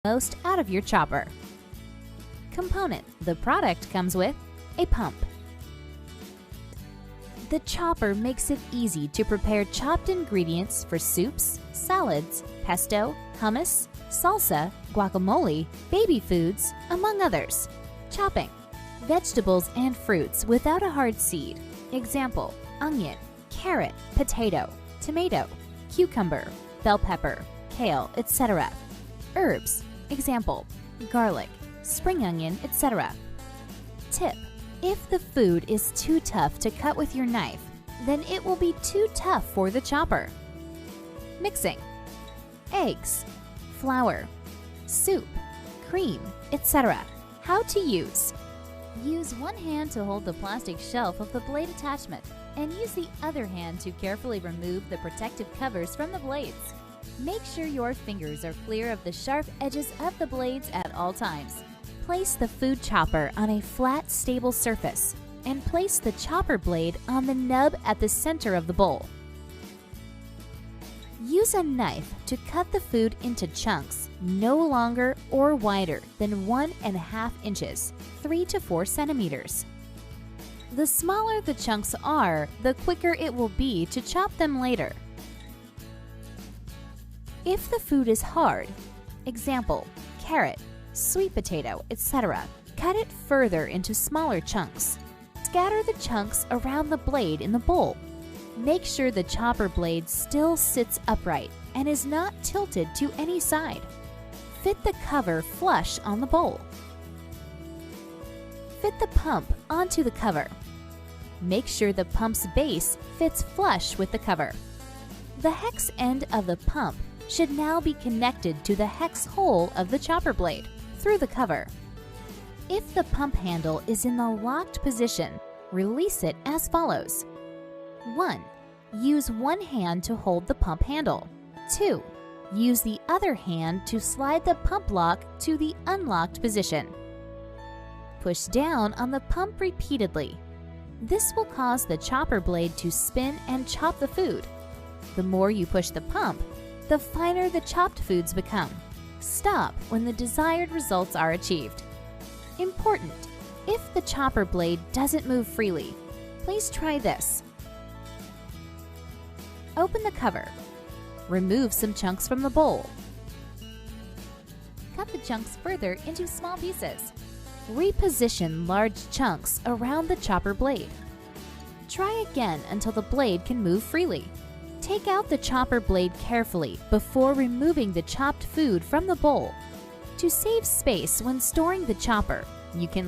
most out of your chopper. Component: the product comes with a pump. The chopper makes it easy to prepare chopped ingredients for soups, salads, pesto, hummus, salsa, guacamole, baby foods, among others. Chopping: vegetables and fruits without a hard seed. Example: onion, carrot, potato, tomato, cucumber, bell pepper, kale, etc. Herbs. Example: garlic, spring onion, etc. Tip: if the food is too tough to cut with your knife, then it will be too tough for the chopper. Mixing: eggs, flour, soup, cream, etc. How to use: use one hand to hold the plastic shelf of the blade attachment, and use the other hand to carefully remove the protective covers from the blades. Make sure your fingers are clear of the sharp edges of the blades at all times. Place the food chopper on a flat, stable surface, and place the chopper blade on the nub at the center of the bowl. Use a knife to cut the food into chunks no longer or wider than 1.5 inches, 3 to 4 centimeters. The smaller the chunks are, the quicker it will be to chop them later. If the food is hard, example, carrot, sweet potato, etc., cut it further into smaller chunks. Scatter the chunks around the blade in the bowl. Make sure the chopper blade still sits upright and is not tilted to any side. Fit the cover flush on the bowl. Fit the pump onto the cover. Make sure the pump's base fits flush with the cover. The hex end of the pump should now be connected to the hex hole of the chopper blade through the cover. If the pump handle is in the locked position, release it as follows. 1. Use one hand to hold the pump handle. 2. Use the other hand to slide the pump lock to the unlocked position. Push down on the pump repeatedly. This will cause the chopper blade to spin and chop the food. The more you push the pump, the finer the chopped foods become. Stop when the desired results are achieved. Important: if the chopper blade doesn't move freely, please try this. Open the cover. Remove some chunks from the bowl. Cut the chunks further into small pieces. Reposition large chunks around the chopper blade. Try again until the blade can move freely. Take out the chopper blade carefully before removing the chopped food from the bowl. To save space when storing the chopper, you can